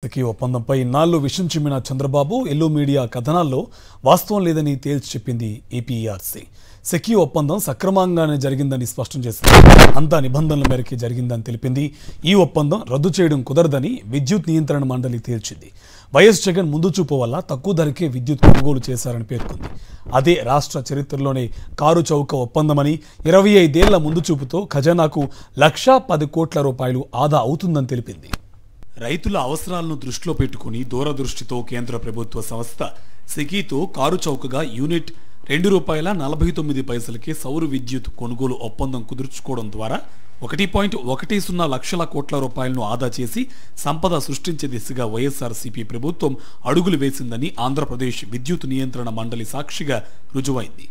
SECI ఒప్పందంపై ఇన్నాళ్లు విషం చిమ్మిన చంద్రబాబు ఎల్లో మీడియా కథనాల్లో వాస్తవం లేదని తేల్చి చెప్పింది ఏపీఈఆర్సీ. సెకీ ఒప్పందం సక్రమంగానే జరిగిందని స్పష్టం చేసింది. అంతా నిబంధనల మేరకే జరిగిందని తెలిపింది. ఈ ఒప్పందం రద్దు చేయడం కుదరదని విద్యుత్ నియంత్రణ మండలి తేల్చింది. వైఎస్ జగన్ ముందు చూపు వల్ల తక్కువ ధరకే విద్యుత్ కొనుగోలు చేశారని పేర్కొంది. అదే రాష్ట్ర చరిత్రలోనే కారు చౌక ఒప్పందమని 25 ఏళ్ల ముందు చూపుతో ఖజానాకు 1,10 కోట్ల రూపాయలు ఆదా అవుతుందని తెలిపింది. రైతుల అవసరాలను దృష్టిలో పెట్టుకుని దూరదృష్టితో కేంద్ర ప్రభుత్వ సంస్థ సెకీతో కారు చౌకగా యూనిట్ ₹2.49కే సౌర విద్యుత్ కొనుగోలు ఒప్పందం కుదుర్చుకోవడం ద్వారా 1.10 లక్షల కోట్ల రూపాయలను ఆదా చేసి సంపద సృష్టించే దిశగా వైఎస్ఆర్సీపీ ప్రభుత్వం అడుగులు వేసిందని ఆంధ్రప్రదేశ్ విద్యుత్ నియంత్రణ మండలి సాక్షిగా రుజువైంది.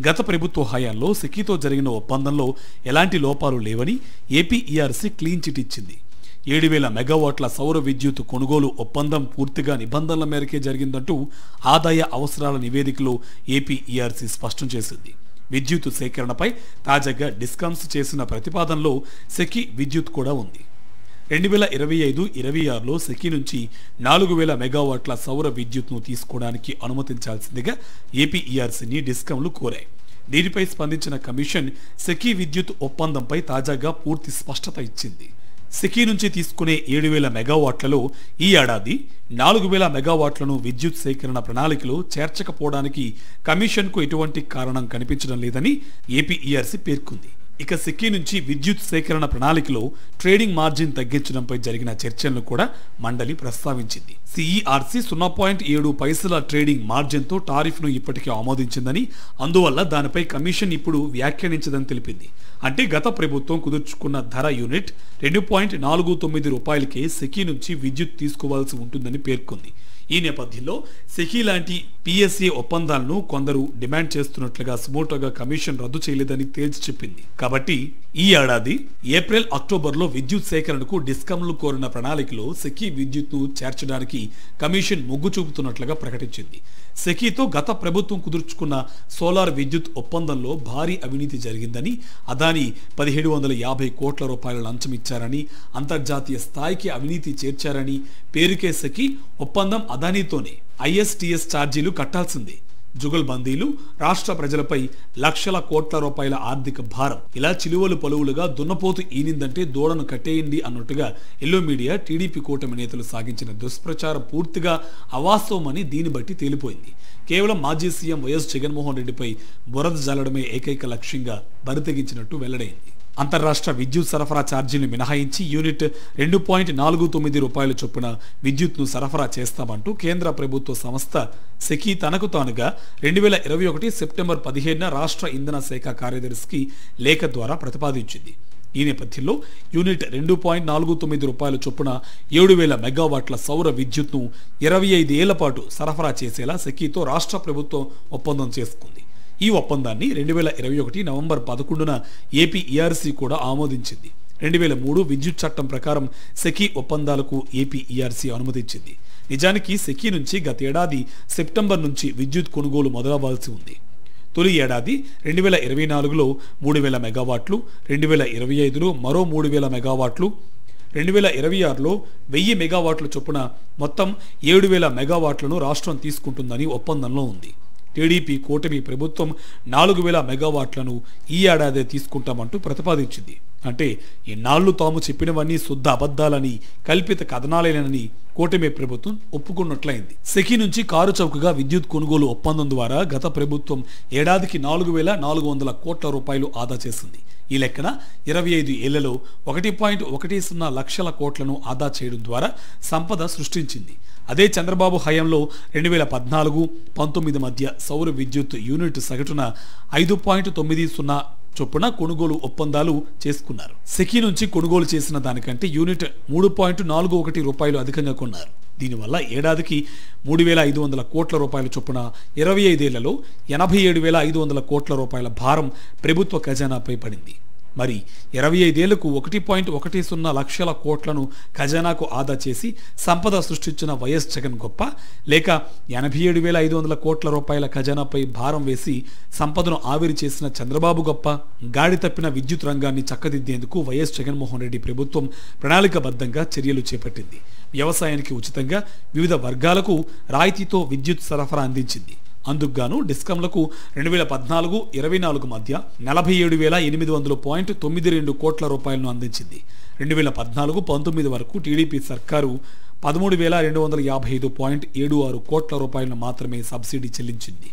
గత ప్రభుత్వ హయాంలో సెకీతో జరిగిన ఒప్పందంలో ఎలాంటి లోపాలు లేవని ఏపీఈఆర్సీ క్లీన్ చిట్ ఇచ్చింది. 7,000 మెగావాట్ల సౌర విద్యుత్ కొనుగోలు ఒప్పందం పూర్తిగా నిబంధనల మేరకే జరిగిందంటూ ఆదాయ అవసరాల నివేదికలో ఏపీఈఆర్సీ స్పష్టం చేసింది. విద్యుత్ సేకరణపై తాజాగా డిస్కామ్స్ చేసిన ప్రతిపాదనలో సెకీ విద్యుత్ కూడా ఉంది. 2025-26లో సెకీ నుంచి 4,000 మెగావాట్ల సౌర విద్యుత్ను తీసుకోవడానికి అనుమతించాల్సిందిగా ఏపీఈఆర్సీని డిస్కామ్లు కోరాయి. దీనిపై స్పందించిన కమిషన్ సెకీ విద్యుత్ ఒప్పందంపై తాజాగా పూర్తి స్పష్టత ఇచ్చింది. సెకీ నుంచి తీసుకునే 7,000 మెగావాట్లలో ఈ ఏడాది 4,000 మెగావాట్లను విద్యుత్ సేకరణ ప్రణాళికలో చేర్చకపోవడానికి కమిషన్కు ఎటువంటి కారణం కనిపించడం లేదని ఏపీఈఆర్సీ పేర్కొంది. ఇక సెకీ నుంచి విద్యుత్ సేకరణ ప్రణాళికలో ట్రేడింగ్ మార్జిన్ తగ్గించడంపై జరిగిన చర్చలను కూడా మండలి ప్రస్తావించింది. సిఈఆర్సీ 0.7 పైసల ట్రేడింగ్ మార్జిన్తో టారిఫ్ను ఇప్పటికే ఆమోదించిందని, అందువల్ల దానిపై కమిషన్ ఇప్పుడు వ్యాఖ్యానించదని తెలిపింది. అంటే గత ప్రభుత్వం కుదుర్చుకున్న ధర యూనిట్ ₹2.49కే సెకీ నుంచి విద్యుత్ తీసుకోవాల్సి ఉంటుందని పేర్కొంది. ఈ నేపథ్యంలో సెకీ లాంటి పిఎస్ఏ ఒప్పందాలను కొందరు డిమాండ్ చేస్తున్నట్లుగా సుమోటోగా కమిషన్ రద్దు చేయలేదని తేల్చి చెప్పింది. కాబట్టి ఈ ఏడాది ఏప్రిల్-అక్టోబర్లో విద్యుత్ సేకరణకు డిస్కామ్లు కోరిన ప్రణాళికలో సెకీ విద్యుత్ను చేర్చడానికి కమిషన్ మొగ్గు చూపుతున్నట్లుగా ప్రకటించింది. సెకీతో గత ప్రభుత్వం కుదుర్చుకున్న సోలార్ విద్యుత్ ఒప్పందంలో భారీ అవినీతి జరిగిందని, అదాని 1,750 కోట్ల రూపాయల లంచం ఇచ్చారని, అంతర్జాతీయ స్థాయికి అవినీతి చేర్చారని పేరుకే సెకీ ఒప్పందం అదానితోనే ISTS ఛార్జీలు కట్టాల్సిందే. జుగల్బందీలు రాష్ట్ర ప్రజలపై లక్షల కోట్ల రూపాయల ఆర్థిక భారం. ఇలా చిలువలు పలువులుగా దున్నపోతు ఈనిందంటే దూడను కట్టేయండి అన్నట్టుగా ఎల్లో మీడియా టీడీపీ కూటమి నేతలు సాగించిన దుష్ప్రచారం పూర్తిగా అవాస్తవమని దీన్ని బట్టి తేలిపోయింది. కేవలం మాజీ సీఎం వైఎస్ జగన్మోహన్ రెడ్డిపై బురద జల్లడమే ఏకైక లక్ష్యంగా బరితెగించినట్టు వెల్లడైంది. అంతర్రాష్ట్ర విద్యుత్ సరఫరా ఛార్జీలు మినహాయించి యూనిట్ ₹2.49 చొప్పున విద్యుత్ను సరఫరా చేస్తామంటూ కేంద్ర ప్రభుత్వ సంస్థ సెకీ తనకు తానుగా 2021 సెప్టెంబర్ 15న రాష్ట్ర ఇంధన శాఖ కార్యదర్శికి లేఖ ద్వారా ప్రతిపాదించింది. ఈ నేపథ్యంలో యూనిట్ ₹2.49 చొప్పున 7,000 మెగావాట్ల సౌర విద్యుత్ను 25 ఏళ్ల పాటు సరఫరా చేసేలా సెకీతో రాష్ట్ర ప్రభుత్వం ఒప్పందం చేసుకుంది. ఈ ఒప్పందాన్ని 2021 నవంబర్ 11న ఏపీఈఆర్సీ కూడా ఆమోదించింది. 2003 విద్యుత్ చట్టం ప్రకారం సెకీ ఒప్పందాలకు ఏపీఈఆర్సీ అనుమతించింది. నిజానికి సెకీ నుంచి గతేడాది సెప్టెంబర్ నుంచి విద్యుత్ కొనుగోలు మొదలవ్వాల్సి ఉంది. తొలి ఏడాది 2024లో 3,000 మెగావాట్లు, 2025లో మరో 3,000 మెగావాట్లు, 2026లో 1,000 మెగావాట్ల చొప్పున మొత్తం 7,000 మెగావాట్లను రాష్ట్రం తీసుకుంటుందని ఒప్పందంలో ఉంది. టీడీపీ కూటమి ప్రభుత్వం 4,000 మెగావాట్లను ఈ ఏడాదే తీసుకుంటామంటూ ప్రతిపాదించింది. అంటే ఇన్నాళ్లు తాము చెప్పినవన్నీ శుద్ధ అబద్ధాలని, కల్పిత కథనాలేనని కూటమి ప్రభుత్వం ఒప్పుకున్నట్లయింది. సెకీ నుంచి కారు చౌకగా విద్యుత్ కొనుగోలు ఒప్పందం ద్వారా గత ప్రభుత్వం ఏడాదికి 4,400 కోట్ల రూపాయలు ఆదా చేసింది. ఈ లెక్కన 25 ఏళ్లలో 1.10 లక్షల కోట్లను ఆదా చేయడం ద్వారా సంపద సృష్టించింది. అదే చంద్రబాబు హయాంలో 2014-19 మధ్య సౌర విద్యుత్ యూనిట్ సగటున 5.90 చొప్పున కొనుగోలు ఒప్పందాలు చేసుకున్నారు. సెకీ నుంచి కొనుగోలు చేసిన దానికంటే యూనిట్ ₹3.41 అధికంగా కొన్నారు. దీనివల్ల ఏడాదికి 3,500 కోట్ల రూపాయల చొప్పున 25 ఏళ్లలో 87,500 కోట్ల రూపాయల భారం ప్రభుత్వ ఖజానాపై పడింది. మరి 25 ఏళ్లకు 1.10 లక్షల కోట్లను ఖజానాకు ఆదా చేసి సంపద సృష్టించిన వైఎస్ జగన్ గొప్ప, లేక 87,500 కోట్ల రూపాయల ఖజానాపై భారం వేసి సంపదను ఆవిరి చేసిన చంద్రబాబు గొప్ప? గాడి తప్పిన విద్యుత్ రంగాన్ని చక్కదిద్దేందుకు వైఎస్ జగన్మోహన్ రెడ్డి ప్రభుత్వం ప్రణాళికబద్ధంగా చర్యలు చేపట్టింది. వ్యవసాయానికి ఉచితంగా వివిధ వర్గాలకు రాయితీతో విద్యుత్ సరఫరా అందించింది. అందుకుగాను డిస్కంలకు 2014-24 మధ్య 47,800.92 కోట్ల రూపాయలను అందించింది. 2014-19 వరకు టీడీపీ సర్కారు 13,255.76 కోట్ల రూపాయలను మాత్రమే సబ్సిడీ చెల్లించింది.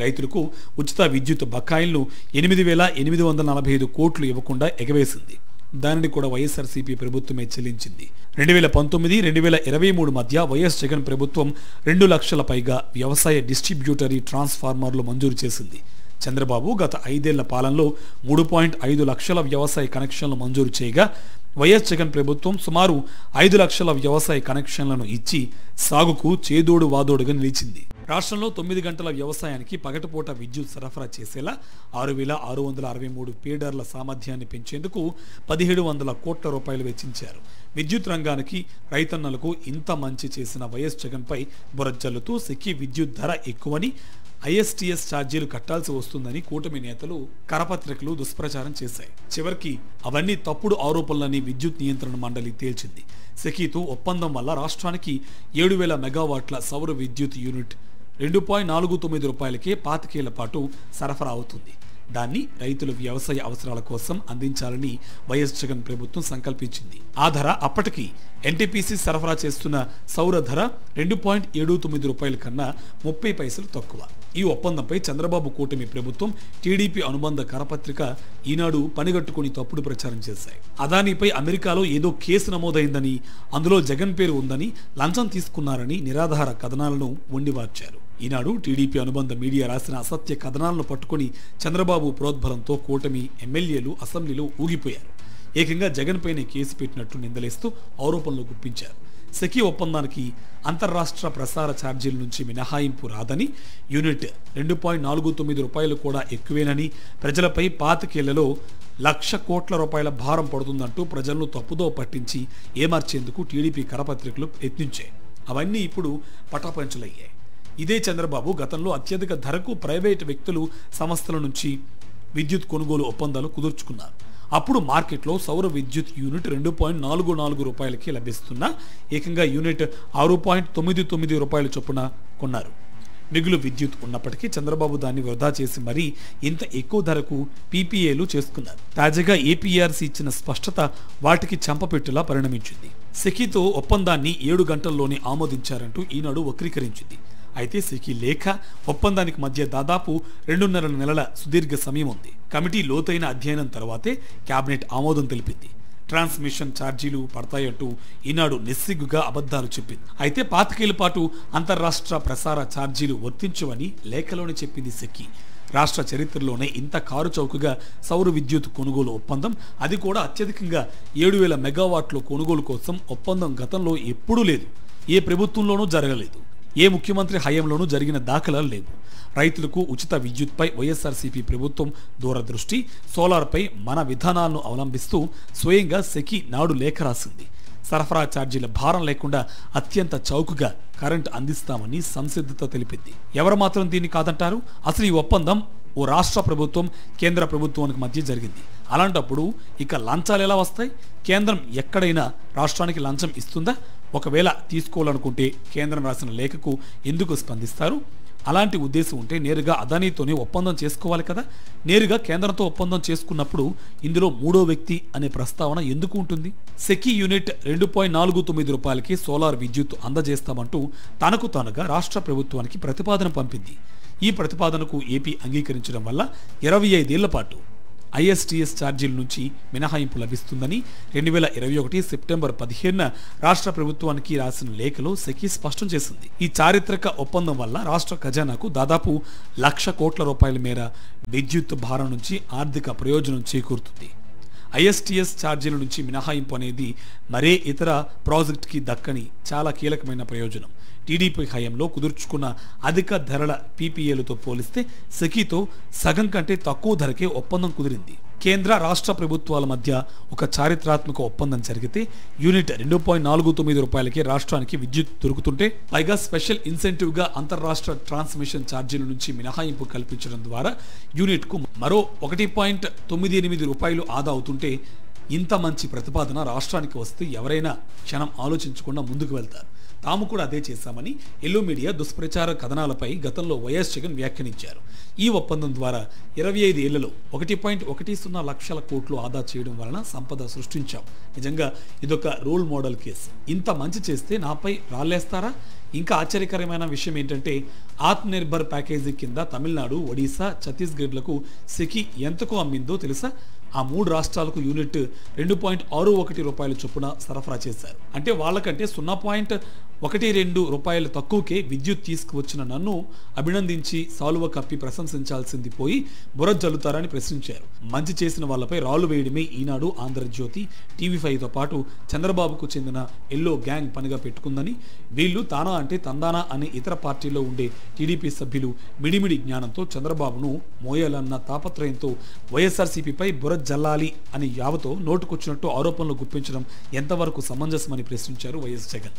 రైతులకు ఉచిత విద్యుత్ బకాయిలను 8,845 కోట్లు ఇవ్వకుండా ఎగవేసింది. దానిని కూడా వైఎస్ఆర్సీపీ ప్రభుత్వమే చెల్లించింది. 2019-2023 మధ్య వైఎస్ జగన్ ప్రభుత్వం 2 లక్షల పైగా వ్యవసాయ డిస్ట్రిబ్యూటరీ ట్రాన్స్ఫార్మర్లు మంజూరు చేసింది. చంద్రబాబు గత 5 ఏళ్ల పాలనలో 3.5 లక్షల వ్యవసాయ కనెక్షన్లు మంజూరు చేయగా వైఎస్ జగన్ ప్రభుత్వం సుమారు 5 లక్షల వ్యవసాయ కనెక్షన్లను ఇచ్చి సాగుకు చేదోడు వాదోడుగా నిలిచింది. రాష్ట్రంలో 9 గంటల వ్యవసాయానికి పగటిపూట విద్యుత్ సరఫరా చేసేలా 6,663 ఫీడర్ల సామర్థ్యాన్ని పెంచేందుకు 1,700 కోట్ల రూపాయలు వెచ్చించారు. విద్యుత్ రంగానికి, రైతన్నలకు ఇంత మంచి చేసిన వైఎస్ జగన్పై బురజల్లుతూ సెకీ విద్యుత్ ధర ఎక్కువని, ఐఎస్టీఎస్ ఛార్జీలు కట్టాల్సి వస్తుందని కూటమి నేతలు కరపత్రికలు దుష్ప్రచారం చేశాయి. చివరికి అవన్నీ తప్పుడు ఆరోపణలని విద్యుత్ నియంత్రణ మండలి తేల్చింది. సెకీతో ఒప్పందం వల్ల రాష్ట్రానికి 7,000 మెగావాట్ల సౌర విద్యుత్ యూనిట్ 2.49 రూపాయలకే 25 ఏళ్ల పాటు సరఫరా అవుతుంది. దాన్ని రైతుల వ్యవసాయ అవసరాల కోసం అందించాలని వైఎస్ జగన్ ప్రభుత్వం సంకల్పించింది. ఆ ధర అప్పటికి ఎన్టీపీసీ సరఫరా చేస్తున్న సౌర ధర 2.79 రూపాయల కన్నా 30 పైసలు తక్కువ. ఈ ఒప్పందంపై చంద్రబాబు కూటమి ప్రభుత్వం, టీడీపీ అనుబంధ కరపత్రిక ఈనాడు పనిగట్టుకుని తప్పుడు ప్రచారం చేశాయి. అదానీపై అమెరికాలో ఏదో కేసు నమోదైందని, అందులో జగన్ పేరు ఉందని, లంచం తీసుకున్నారని నిరాధార కథనాలను వండివార్చారు. ఈనాడు టీడీపీ అనుబంధ మీడియా రాసిన అసత్య కథనాలను పట్టుకుని చంద్రబాబు ప్రోద్బలంతో కూటమి ఎమ్మెల్యేలు అసెంబ్లీలో ఊగిపోయారు. ఏకంగా జగన్ పైనే కేసు పెట్టినట్టు నిందలేస్తూ ఆరోపణలు గుప్పించారు. సెకీ ఒప్పందానికి అంతర్రాష్ట్ర ప్రసార ఛార్జీల నుంచి మినహాయింపు రాదని, యూనిట్ 2.49 రూపాయలు కూడా ఎక్కువేనని, ప్రజలపై 25 ఏళ్లలో 1,00,000 కోట్ల రూపాయల భారం పడుతుందంటూ ప్రజలను తప్పుదో పట్టించి ఏమార్చేందుకు టీడీపీ కరపత్రికలు యత్నించాయి. అవన్నీ ఇప్పుడు పటాపంచలయ్యాయి. ఇదే చంద్రబాబు గతంలో అత్యధిక ధరకు ప్రైవేటు వ్యక్తులు, సంస్థల నుంచి విద్యుత్ కొనుగోలు ఒప్పందాలు కుదుర్చుకున్నారు. అప్పుడు మార్కెట్లో సౌర విద్యుత్ యూనిట్ 2.44 రూపాయలకి లభిస్తున్నా ఏకంగా యూనిట్ 6.99 రూపాయల చొప్పున కొన్నారు. మిగులు విద్యుత్ ఉన్నప్పటికీ చంద్రబాబు దాన్ని వృధా చేసి మరీ ఇంత ఎక్కువ ధరకు పీపీఏలు చేసుకున్నారు. తాజాగా ఏపీఆర్సీ ఇచ్చిన స్పష్టత వాటికి చెంపపెట్టులా పరిణమించింది. సెకీతో ఒప్పందాన్ని 7 గంటల్లోనే ఆమోదించారంటూ ఈనాడు వక్రీకరించింది. అయితే సెకీ లేఖ, ఒప్పందానికి మధ్య దాదాపు 2.5 నెలల సుదీర్ఘ సమయం ఉంది. కమిటీ లోతైన అధ్యయనం తర్వాతే కేబినెట్ ఆమోదం తెలిపింది. ట్రాన్స్మిషన్ ఛార్జీలు పడతాయంటూ ఈనాడు నిస్సిగ్గుగా అబద్ధాలు చెప్పింది. అయితే 25 ఏళ్ల పాటు అంతర్రాష్ట్ర ప్రసార ఛార్జీలు వర్తించవని లేఖలోనే చెప్పింది సెకీ. రాష్ట్ర చరిత్రలోనే ఇంత కారు చౌకగా సౌర విద్యుత్ కొనుగోలు ఒప్పందం, అది కూడా అత్యధికంగా 7,000 మెగావాట్ల కొనుగోలు కోసం ఒప్పందం గతంలో ఎప్పుడూ లేదు. ఏ ప్రభుత్వంలోనూ జరగలేదు. ఏ ముఖ్యమంత్రి హయాంలోనూ జరిగిన దాఖలాలు లేవు. రైతులకు ఉచిత విద్యుత్పై వైఎస్ఆర్సీపీ ప్రభుత్వం దూరదృష్టి, సోలార్పై మన విధానాలను అవలంబిస్తూ స్వయంగా సెకీ నాడు లేఖ రాసింది. సరఫరా ఛార్జీల భారం లేకుండా అత్యంత చౌకగా కరెంట్ అందిస్తామని సంసిద్ధత తెలిపింది. ఎవరు మాత్రం దీన్ని కాదంటారు? అసలు ఈ ఒప్పందం ఓ రాష్ట్ర ప్రభుత్వం, కేంద్ర ప్రభుత్వానికి మధ్య జరిగింది. అలాంటప్పుడు ఇక లంచాలు ఎలా వస్తాయి? కేంద్రం ఎక్కడైనా రాష్ట్రానికి లంచం ఇస్తుందా? ఒకవేళ తీసుకోవాలనుకుంటే కేంద్రం రాసిన లేఖకు ఎందుకు స్పందిస్తారు? అలాంటి ఉద్దేశం ఉంటే నేరుగా అదానీతోనే ఒప్పందం చేసుకోవాలి కదా. నేరుగా కేంద్రంతో ఒప్పందం చేసుకున్నప్పుడు ఇందులో మూడో వ్యక్తి అనే ప్రస్తావన ఎందుకు ఉంటుంది? సెకీ యూనిట్ 2.49 రూపాయలకి సోలార్ విద్యుత్ అందజేస్తామంటూ తనకు తానుగా రాష్ట్ర ప్రభుత్వానికి ప్రతిపాదన పంపింది. ఈ ప్రతిపాదనకు ఏపీ అంగీకరించడం వల్ల 25 ఏళ్ల పాటు ఐఎస్టీఎస్ ఛార్జీల నుంచి మినహాయింపు లభిస్తుందని 2021 సెప్టెంబర్ 15న రాష్ట్ర ప్రభుత్వానికి రాసిన లేఖలో సెకీ స్పష్టం చేసింది. ఈ చారిత్రక ఒప్పందం వల్ల రాష్ట్ర ఖజానాకు దాదాపు 1,00,000 కోట్ల రూపాయల మేర విద్యుత్ భారం నుంచి ఆర్థిక ప్రయోజనం చేకూరుతుంది. ఐఎస్టీఎస్ ఛార్జీల నుంచి మినహాయింపు అనేది మరే ఇతర ప్రాజెక్టుకి దక్కని చాలా కీలకమైన ప్రయోజనం. టీడీపీ హయాంలో కుదుర్చుకున్న అధిక ధరల పీపీఏలతో పోలిస్తే సెకీతో సగం కంటే తక్కువ ధరకే ఒప్పందం కుదిరింది. కేంద్ర రాష్ట్ర ప్రభుత్వాల మధ్య ఒక చారిత్రాత్మక ఒప్పందం జరిగితే యూనిట్ 2.49 రూపాయలకి రాష్ట్రానికి విద్యుత్ దొరుకుతుంటే పైగా స్పెషల్ ఇన్సెంటివ్ గా అంతర్రాష్ట్ర ట్రాన్స్మిషన్ ఛార్జీల నుంచి మినహాయింపు కల్పించడం ద్వారా యూనిట్ కు మరో 1.98 రూపాయలు ఆదా అవుతుంటే ఇంత మంచి ప్రతిపాదన రాష్ట్రానికి వస్తే ఎవరైనా క్షణం ఆలోచించకుండా ముందుకు వెళ్తారు. తాము కూడా అదే చేశామని ఎల్లో మీడియా దుష్ప్రచార కథనాలపై గతంలో వైఎస్ జగన్ వ్యాఖ్యానించారు. ఈ ఒప్పందం ద్వారా 25 ఏళ్లలో 1.10 లక్షల కోట్లు ఆదా చేయడం వలన సంపద సృష్టించాం. నిజంగా ఇదొక రోల్ మోడల్ కేసు. ఇంత మంచి చేస్తే నాపై రాళ్ళేస్తారా? ఇంకా ఆశ్చర్యకరమైన విషయం ఏంటంటే ఆత్మనిర్భర్ ప్యాకేజీ కింద తమిళనాడు, ఒడిశా, ఛత్తీస్గఢ్లకు సెకి ఎంతకు అమ్మిందో తెలుసా? ఆ 3 రాష్ట్రాలకు యూనిట్ 2.61 రూపాయల చొప్పున సరఫరా చేశారు. అంటే వాళ్ళకంటే 0.12 రూపాయలు తక్కువకే విద్యుత్ తీసుకువచ్చిన నన్ను అభినందించి సాలువ కప్పి ప్రశంసించాల్సింది పోయి బుర్ర జల్లుతారని ప్రశ్నించారు. మంచి చేసిన వాళ్ళపై రాళ్లు వేయడమే ఈనాడు, ఆంధ్రజ్యోతి, టీవీ5తో పాటు చంద్రబాబుకు చెందిన ఎల్లో గ్యాంగ్ పనిగా పెట్టుకుందని, వీళ్ళు తానా అంటే తందానా అనే ఇతర పార్టీలో ఉండే టీడీపీ సభ్యులు మిడిమిడి జ్ఞానంతో చంద్రబాబును మోయాలన్న తాపత్రయంతో వైఎస్ఆర్సీపీపై బుర్ర జల్లాలి అని యావతో నోటుకొచ్చినట్టు ఆరోపణలు గుప్పించడం ఎంతవరకు సమంజసమని ప్రశ్నించారు వైఎస్ జగన్.